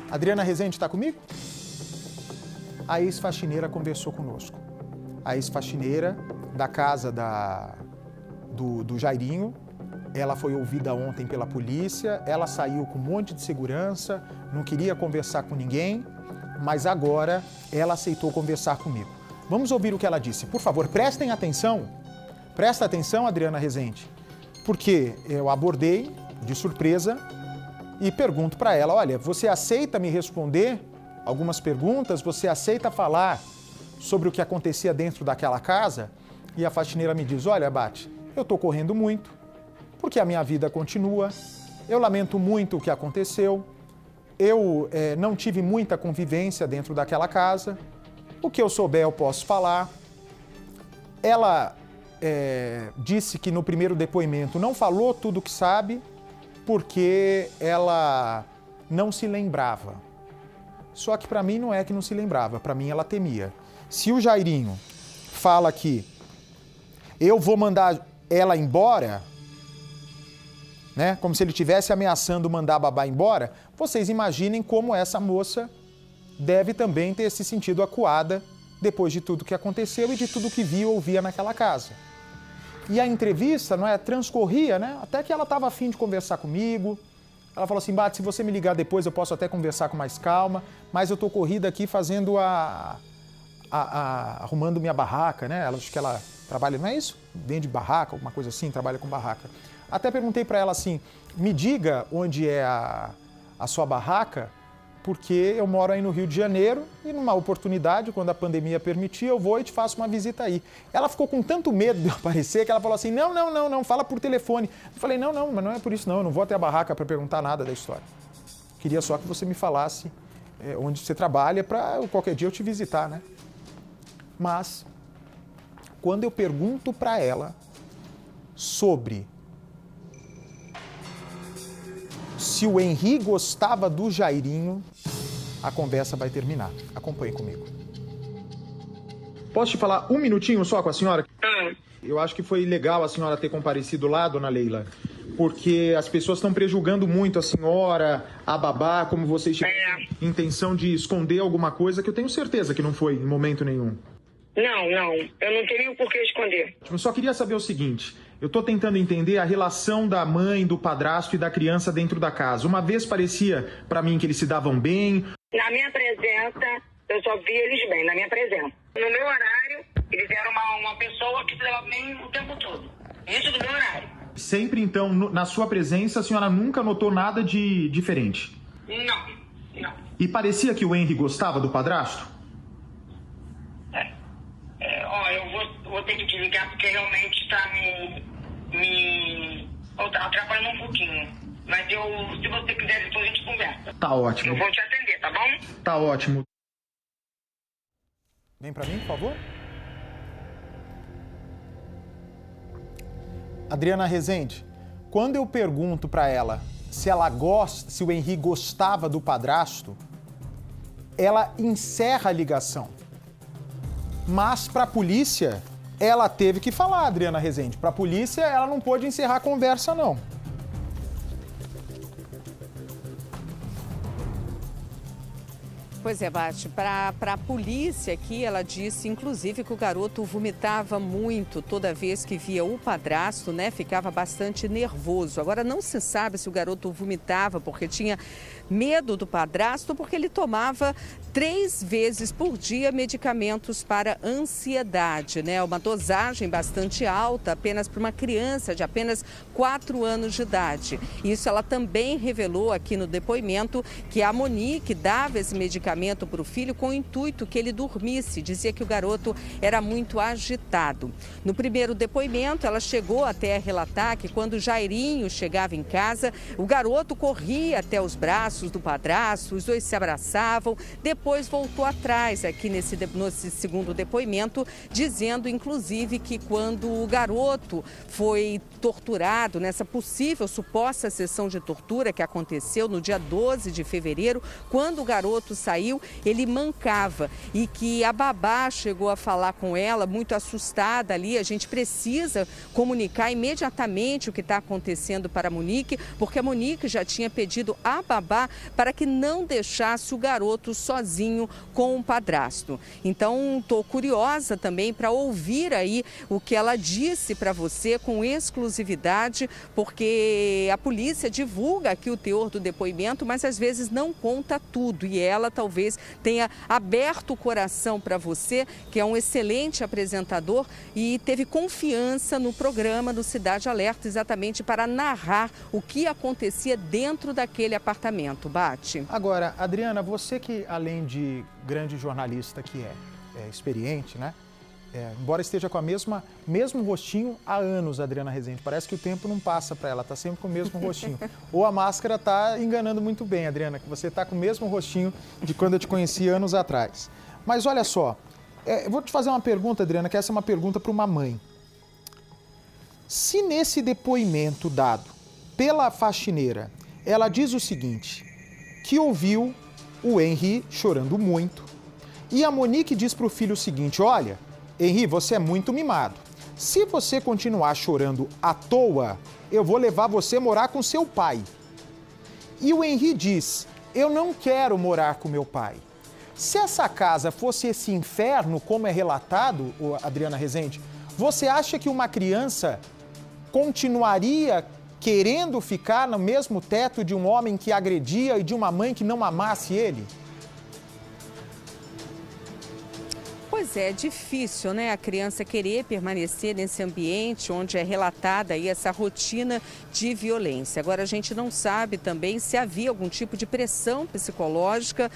Adriana Rezende está comigo? A ex-faxineira conversou conosco. A ex-faxineira da casa do Jairinho, ela foi ouvida ontem pela polícia, ela saiu com um monte de segurança, não queria conversar com ninguém, mas agora ela aceitou conversar comigo. Vamos ouvir o que ela disse. Por favor, prestem atenção. Presta atenção, Adriana Rezende, porque eu abordei de surpresa e pergunto para ela, olha, você aceita me responder algumas perguntas? Você aceita falar sobre o que acontecia dentro daquela casa? E a faxineira me diz, olha, Bate, eu estou correndo muito, porque a minha vida continua, eu lamento muito o que aconteceu, eu não tive muita convivência dentro daquela casa, o que eu souber eu posso falar. Ela disse que no primeiro depoimento não falou tudo o que sabe, porque ela não se lembrava. Só que para mim não é que não se lembrava, para mim ela temia. Se o Jairinho fala que eu vou mandar ela embora, né, como se ele estivesse ameaçando mandar a babá embora, vocês imaginem como essa moça deve também ter se sentido acuada depois de tudo que aconteceu e de tudo que viu ou ouvia naquela casa. E a entrevista, não é, transcorria, né? Até que ela estava a fim de conversar comigo. Ela falou assim, Bate, se você me ligar depois eu posso até conversar com mais calma, mas eu tô corrida aqui fazendo arrumando minha barraca, né? Acho que ela trabalha, não é isso? Vende barraca, alguma coisa assim, trabalha com barraca. Até perguntei para ela assim, me diga onde é a sua barraca, porque eu moro aí no Rio de Janeiro e numa oportunidade, quando a pandemia permitir, eu vou e te faço uma visita aí. Ela ficou com tanto medo de eu aparecer que ela falou assim, não, fala por telefone. Eu falei, não, mas não é por isso não, eu não vou até a barraca para perguntar nada da história. Queria só que você me falasse onde você trabalha para qualquer dia eu te visitar, né? Mas, quando eu pergunto para ela sobre se o Henri gostava do Jairinho, a conversa vai terminar. Acompanhe comigo. Posso te falar um minutinho só com a senhora? Eu acho que foi legal a senhora ter comparecido lá, dona Leila, porque as pessoas estão prejulgando muito a senhora, a babá, como vocês tiveram intenção de esconder alguma coisa, que eu tenho certeza que não foi em momento nenhum. Não, eu não tenho por que esconder. Eu só queria saber o seguinte, eu tô tentando entender a relação da mãe, do padrasto e da criança dentro da casa. Uma vez parecia pra mim que eles se davam bem. Na minha presença, eu só vi eles bem, na minha presença. No meu horário, eles eram uma pessoa que se dava bem o tempo todo. Isso do meu horário. Sempre então, na sua presença, a senhora nunca notou nada de diferente? Não. E parecia que o Henri gostava do padrasto? Eu vou ter que te ligar porque realmente está me atrapalhando um pouquinho. Mas se você quiser, depois a gente conversa. Tá ótimo. Eu vou te atender, tá bom? Tá ótimo. Vem pra mim, por favor. Adriana Rezende, quando eu pergunto pra ela se o Henri gostava do padrasto, ela encerra a ligação. Mas para a polícia, ela teve que falar, Adriana Rezende. Para a polícia, ela não pôde encerrar a conversa, não. Pois é, Bate, para a polícia aqui, ela disse, inclusive, que o garoto vomitava muito toda vez que via o padrasto, né? Ficava bastante nervoso. Agora, não se sabe se o garoto vomitava porque tinha medo do padrasto ou porque ele tomava 3 vezes por dia medicamentos para ansiedade, né? Uma dosagem bastante alta, apenas para uma criança de apenas 4 anos de idade. Isso ela também revelou aqui no depoimento que a Monique dava esse medicamento para o filho com o intuito que ele dormisse. Dizia que o garoto era muito agitado. No primeiro depoimento, ela chegou até a relatar que quando Jairinho chegava em casa, o garoto corria até os braços do padrasto, os dois se abraçavam, depois voltou atrás aqui nesse segundo depoimento, dizendo inclusive que quando o garoto foi torturado nessa possível suposta sessão de tortura que aconteceu no dia 12 de fevereiro, quando o garoto saiu saiu, ele mancava e que a babá chegou a falar com ela, muito assustada ali, a gente precisa comunicar imediatamente o que está acontecendo para a Monique, porque a Monique já tinha pedido à babá para que não deixasse o garoto sozinho com o padrasto. Então, estou curiosa também para ouvir aí o que ela disse para você com exclusividade, porque a polícia divulga aqui o teor do depoimento, mas às vezes não conta tudo e ela talvez tenha aberto o coração para você, que é um excelente apresentador e teve confiança no programa do Cidade Alerta exatamente para narrar o que acontecia dentro daquele apartamento. Bate. Agora, Adriana, você que além de grande jornalista que é experiente, né? Embora esteja com mesmo rostinho há anos, Adriana Rezende. Parece que o tempo não passa para ela, está sempre com o mesmo rostinho. Ou a máscara está enganando muito bem, Adriana, que você está com o mesmo rostinho de quando eu te conheci anos atrás. Mas olha só, eu vou te fazer uma pergunta, Adriana, que essa é uma pergunta para uma mãe. Se nesse depoimento dado pela faxineira, ela diz o seguinte, que ouviu o Henri chorando muito, e a Monique diz para o filho o seguinte, olha, Henri, você é muito mimado. Se você continuar chorando à toa, eu vou levar você a morar com seu pai. E o Henri diz, eu não quero morar com meu pai. Se essa casa fosse esse inferno, como é relatado, Adriana Rezende, você acha que uma criança continuaria querendo ficar no mesmo teto de um homem que agredia e de uma mãe que não amasse ele? Pois é difícil, né? A criança querer permanecer nesse ambiente onde é relatada aí essa rotina de violência. Agora, a gente não sabe também se havia algum tipo de pressão psicológica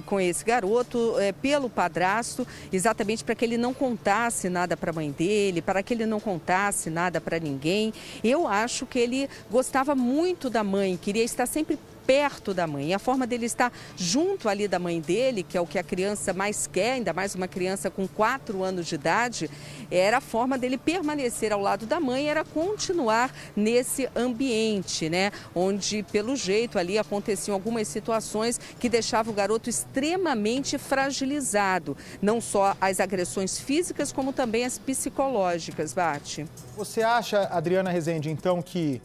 com esse garoto pelo padrasto, exatamente para que ele não contasse nada para a mãe dele, para que ele não contasse nada para ninguém. Eu acho que ele gostava muito da mãe, queria estar sempre perto da mãe. E a forma dele estar junto ali da mãe dele, que é o que a criança mais quer, ainda mais uma criança com 4 anos de idade, era a forma dele permanecer ao lado da mãe, era continuar nesse ambiente, né? Onde, pelo jeito, ali aconteciam algumas situações que deixavam o garoto extremamente fragilizado. Não só as agressões físicas, como também as psicológicas, Bate. Você acha, Adriana Rezende, então, que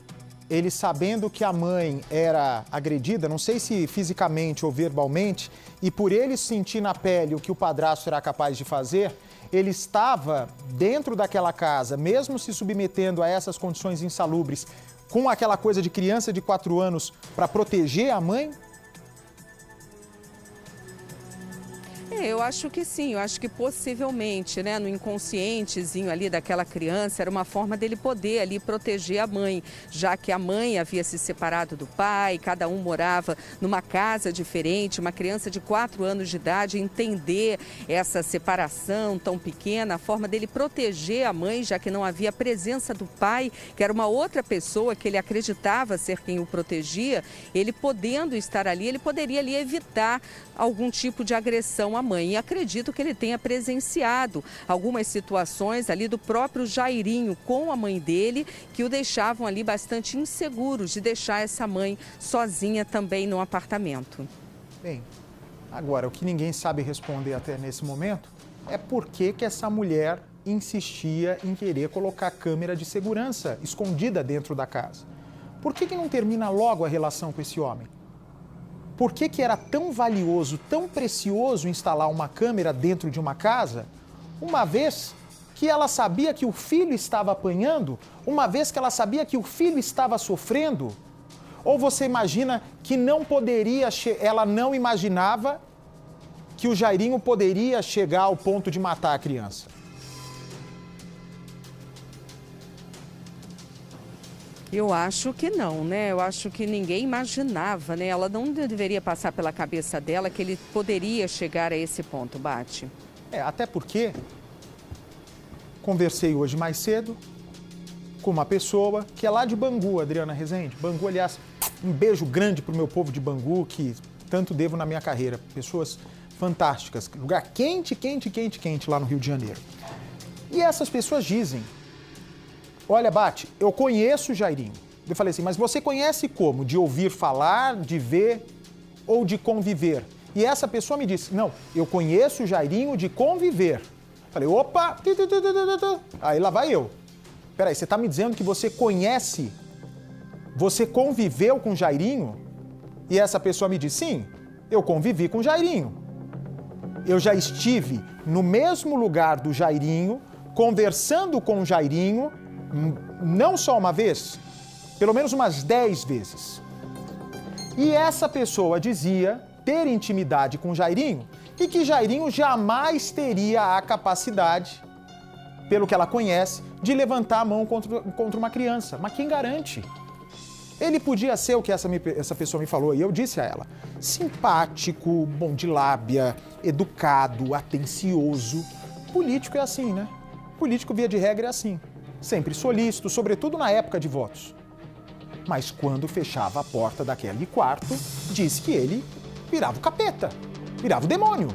ele, sabendo que a mãe era agredida, não sei se fisicamente ou verbalmente, e por ele sentir na pele o que o padrasto era capaz de fazer, ele estava dentro daquela casa, mesmo se submetendo a essas condições insalubres, com aquela coisa de criança de 4 anos para proteger a mãe? Eu acho que sim, eu acho que possivelmente, né, no inconscientezinho ali daquela criança, era uma forma dele poder ali proteger a mãe, já que a mãe havia se separado do pai, cada um morava numa casa diferente, uma criança de 4 anos de idade entender essa separação tão pequena, a forma dele proteger a mãe, já que não havia presença do pai, que era uma outra pessoa que ele acreditava ser quem o protegia, ele podendo estar ali, ele poderia ali evitar algum tipo de agressão à mãe. E acredito que ele tenha presenciado algumas situações ali do próprio Jairinho com a mãe dele, que o deixavam ali bastante inseguros de deixar essa mãe sozinha também no apartamento. Bem, agora, o que ninguém sabe responder até nesse momento é por que essa mulher insistia em querer colocar câmera de segurança escondida dentro da casa. Por que não termina logo a relação com esse homem? Por que era tão valioso, tão precioso instalar uma câmera dentro de uma casa, uma vez que ela sabia que o filho estava apanhando, uma vez que ela sabia que o filho estava sofrendo? Ou você imagina que não poderia, ela não imaginava que o Jairinho poderia chegar ao ponto de matar a criança? Eu acho que não, né? Eu acho que ninguém imaginava, né? Ela não deveria passar pela cabeça dela que ele poderia chegar a esse ponto, Bate. Até porque conversei hoje mais cedo com uma pessoa que é lá de Bangu, Adriana Rezende. Bangu, aliás, um beijo grande pro meu povo de Bangu, que tanto devo na minha carreira. Pessoas fantásticas. Lugar quente, quente, quente, quente lá no Rio de Janeiro. E essas pessoas dizem: olha, Bate, eu conheço o Jairinho. Eu falei assim, mas você conhece como? De ouvir falar, de ver ou de conviver? E essa pessoa me disse, não, eu conheço o Jairinho de conviver. Falei, opa, aí lá vai eu. Peraí, você está me dizendo que você conhece, você conviveu com o Jairinho? E essa pessoa me disse, sim, eu convivi com o Jairinho. Eu já estive no mesmo lugar do Jairinho, conversando com o Jairinho, não só uma vez, pelo menos umas 10 vezes. E essa pessoa dizia ter intimidade com o Jairinho e que Jairinho jamais teria a capacidade, pelo que ela conhece, de levantar a mão contra uma criança. Mas quem garante? Ele podia ser o que essa pessoa me falou, e eu disse a ela, simpático, bom de lábia, educado, atencioso. Político é assim, né? Político, via de regra, é assim. Sempre solícito, sobretudo na época de votos. Mas quando fechava a porta daquele quarto, disse que ele virava o capeta, virava o demônio.